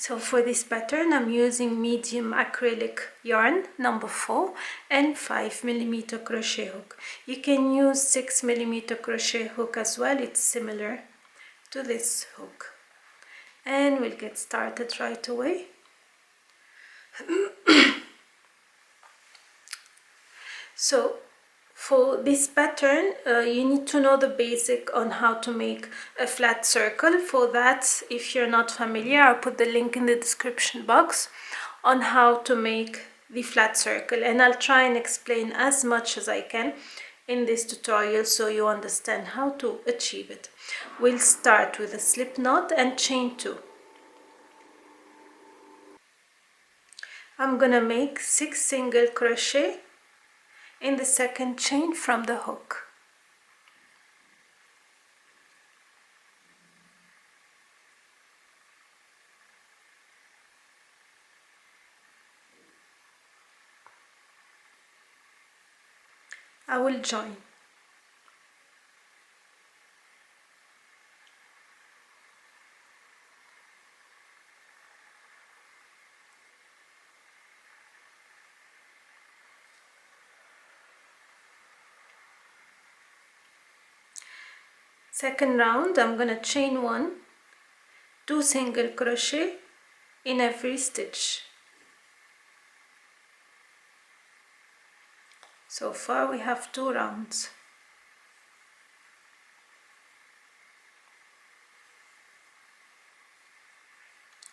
So for this pattern I'm using medium acrylic yarn number 4 and 5mm crochet hook. You can use 6mm crochet hook as well, it's similar to this hook. And we'll get started right away. So for this pattern you need to know the basic on how to make a flat circle. For that, if you're not familiar, I'll put the link in the description box on how to make the flat circle, and I'll try and explain as much as I can in this tutorial so you understand how to achieve it. We'll start with a slip knot and chain 2. I'm gonna make 6 single crochet in the second chain from the hook. I will join. Second round, I'm gonna chain 1, 2 single crochet in every stitch. So far we have 2 rounds.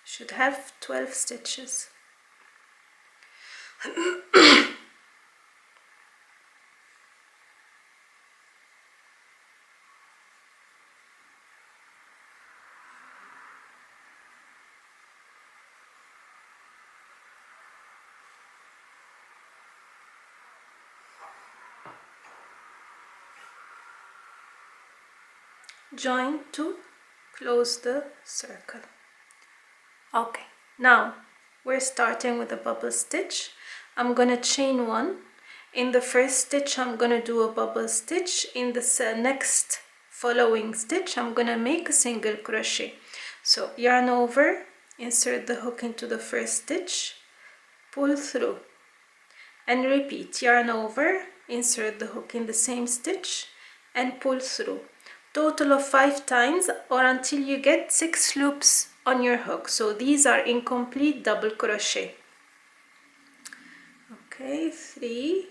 Should have 12 stitches. Join to close the circle. Okay, now we're starting with a bubble stitch. I'm gonna chain 1. In the first stitch I'm gonna do a bubble stitch. In the next following stitch I'm gonna make a single crochet. So yarn over, insert the hook into the first stitch, pull through, and repeat. Yarn over, insert the hook in the same stitch, and pull through. Total of 5 times, or until you get 6 loops on your hook. So these are incomplete double crochet. Okay, 3,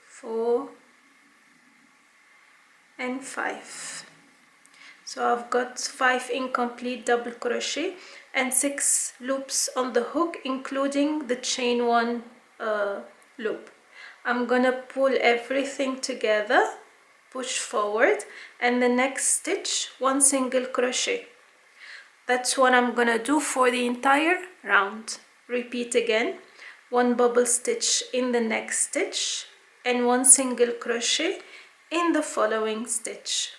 4, and 5. So I've got 5 incomplete double crochet and 6 loops on the hook, including the chain 1 loop. I'm gonna pull everything together, push forward, and the next stitch 1 single crochet. That's what I'm gonna do for the entire round. Repeat again, 1 bubble stitch in the next stitch and 1 single crochet in the following stitch.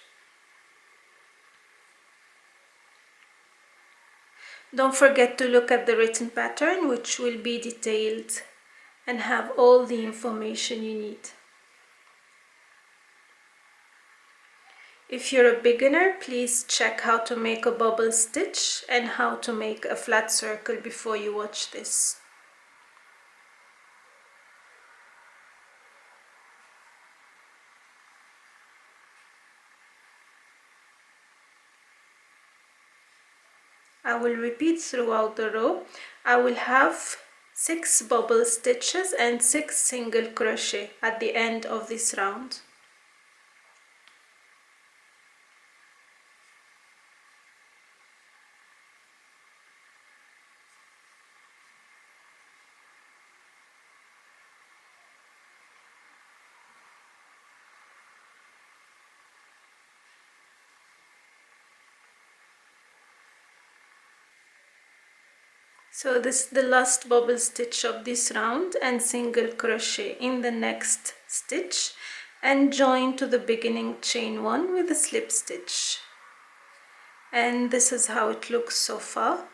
Don't forget to look at the written pattern, which will be detailed and have all the information you need. If you're a beginner, please check how to make a bubble stitch and how to make a flat circle before you watch this. I will repeat throughout the row. I will have 6 bubble stitches and 6 single crochet at the end of this round. So this is the last bubble stitch of this round, and single crochet in the next stitch and join to the beginning chain 1 with a slip stitch. And this is how it looks so far.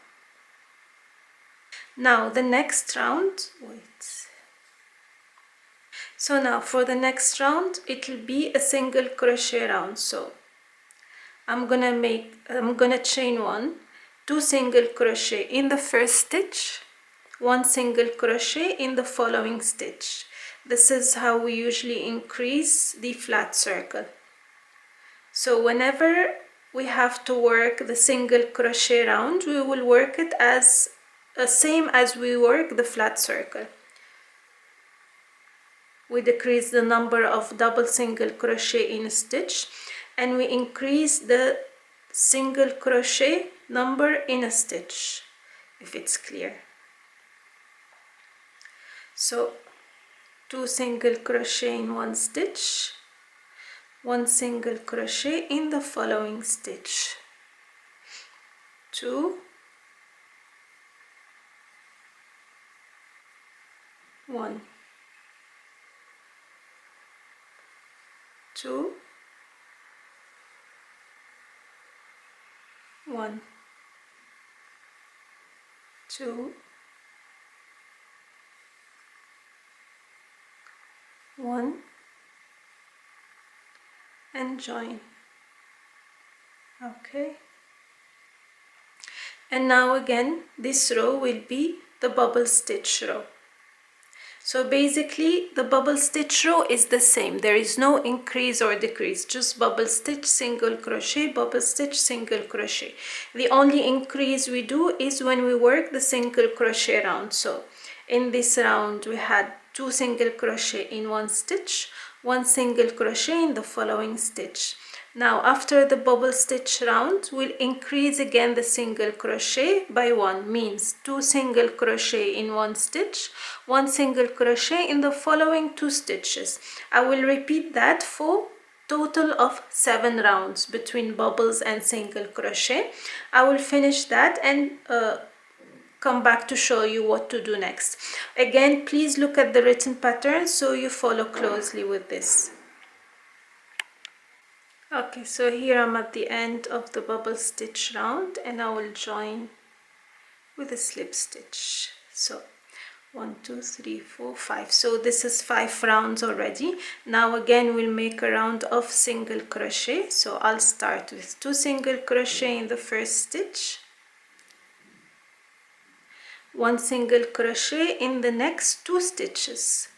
Now the next round, So now for the next round it will be a single crochet round. So I'm gonna chain 1 2 single crochet in the first stitch, 1 single crochet in the following stitch. This is how we usually increase the flat circle. So whenever we have to work the single crochet round, we will work it as same as we work the flat circle. We decrease the number of double single crochet in a stitch, and we increase the single crochet number in a stitch, if it's clear. So 2 single crochet in one stitch, 1 single crochet in the following stitch, 2, 1, 2, 1, 2, 1, and join. Okay, and now again this row will be the bubble stitch row. So basically the bubble stitch row is the same. There is no increase or decrease, just bubble stitch, single crochet, bubble stitch, single crochet. The only increase we do is when we work the single crochet round. So in this round we had 2 single crochet in one stitch, 1 single crochet in the following stitch. Now after the bubble stitch round, we'll increase again the single crochet by 1, means 2 single crochet in one stitch, 1 single crochet in the following 2 stitches. I will repeat that for total of 7 rounds between bubbles and single crochet. I will finish that and come back to show you what to do next. Again, please look at the written pattern so you follow closely with this. Okay, so here I'm at the end of the bubble stitch round, and I will join with a slip stitch. So 1, 2, 3, 4, 5. So this is 5 rounds already. Now again we'll make a round of single crochet. So I'll start with 2 single crochet in the first stitch, 1 single crochet in the next 2 stitches,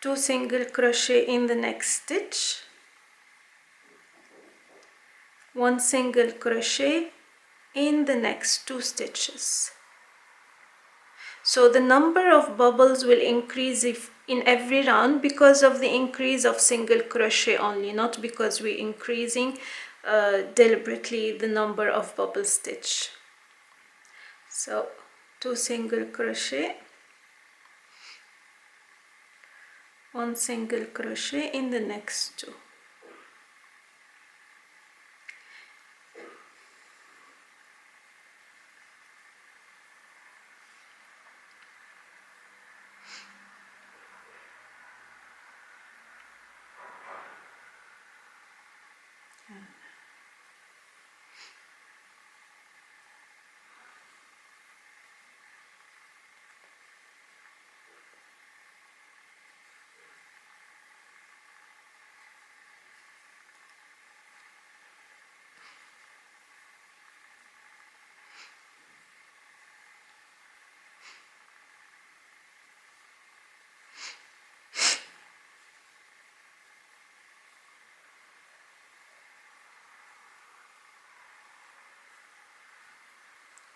2 single crochet in the next stitch, 1 single crochet in the next 2 stitches. So the number of bubbles will increase in every round because of the increase of single crochet only, not because we're increasing deliberately the number of bubble stitch. So 2 single crochet, 1 single crochet in the next 2.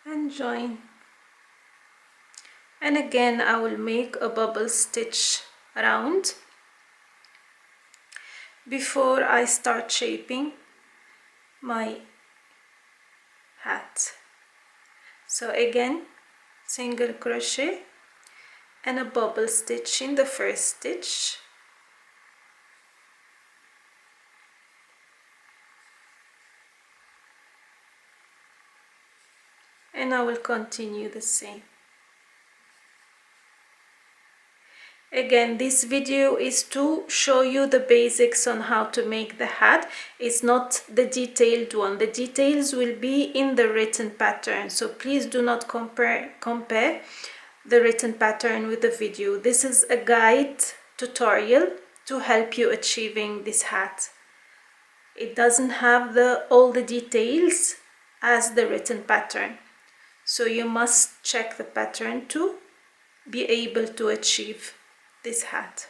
And join. And again I will make a bubble stitch round before I start shaping my hat. So again, single crochet and a bubble stitch in the first stitch, and I will continue the same. Again, this video is to show you the basics on how to make the hat. It's not the detailed one. The details will be in the written pattern, so please do not compare the written pattern with the video. This is a guide tutorial to help you achieving this hat. It doesn't have all the details as the written pattern, so you must check the pattern to be able to achieve this hat.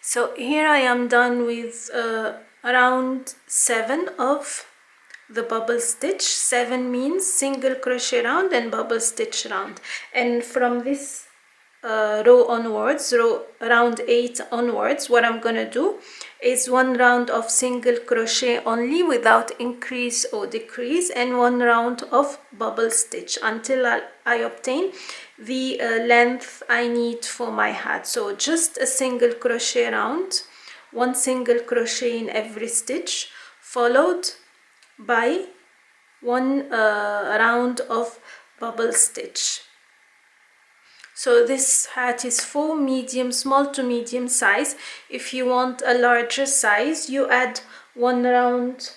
So here I am done with around 7 of the bubble stitch. 7 means single crochet round and bubble stitch round, and from this row onwards, round 8 onwards, what I'm gonna do is 1 round of single crochet only without increase or decrease, and 1 round of bubble stitch until I obtain the length I need for my hat. So just a single crochet round, 1 single crochet in every stitch, followed by 1 round of bubble stitch. So this hat is for small to medium size. If you want a larger size, you add 1 round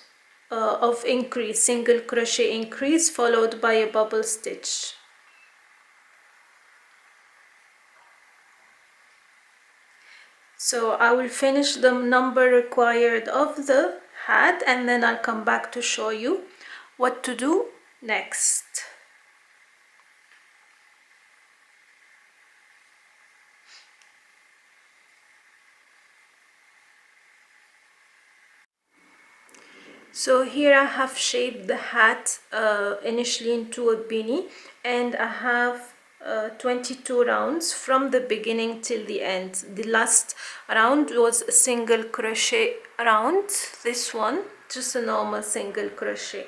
of increase, single crochet increase, followed by a bubble stitch. So I will finish the number required of the hat, and then I'll come back to show you what to do next. So here I have shaped the hat initially into a beanie, and I have 22 rounds from the beginning till the end. The last round was a single crochet round, this one just a normal single crochet.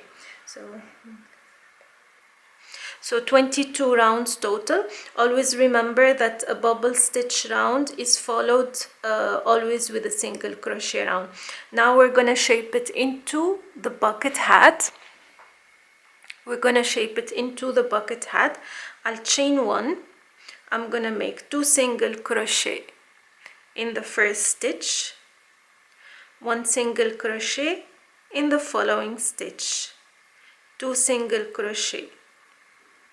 So 22 rounds total. Always remember that a bubble stitch round is followed always with a single crochet round. Now we're gonna shape it into the bucket hat. I'll chain 1. I'm gonna make 2 single crochet in the first stitch, 1 single crochet in the following stitch, 2 single crochet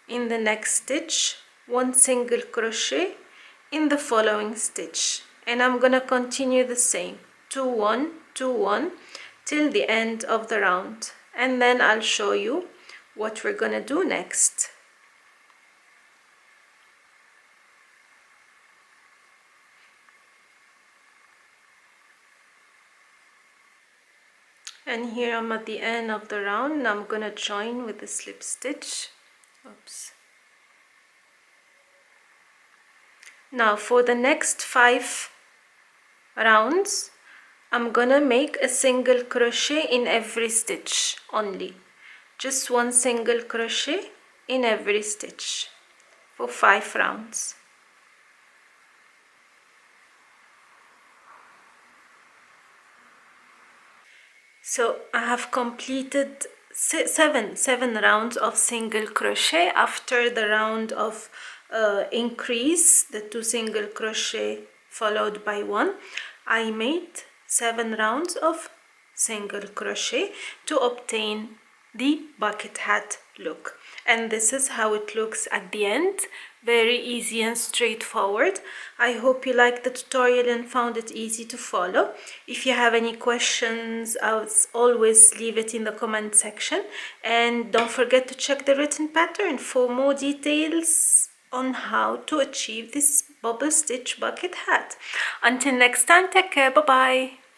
in the next stitch, 1 single crochet in the following stitch, and I'm gonna continue the same 2 1 2 1 till the end of the round, and then I'll show you what we're gonna do next. And here I'm at the end of the round, and I'm gonna join with the slip stitch. Oops. Now for the next 5 rounds, I'm gonna make a single crochet in every stitch only. Just 1 single crochet in every stitch for 5 rounds. So I have completed 7 rounds of single crochet. After the round of increase, the 2 single crochet followed by 1, I made 7 rounds of single crochet to obtain the bucket hat look, and this is how it looks at the end. Very easy and straightforward. I hope you liked the tutorial and found it easy to follow. If you have any questions, as always, leave it in the comment section, and don't forget to check the written pattern for more details on how to achieve this bubble stitch bucket hat. Until next time, take care. Bye bye.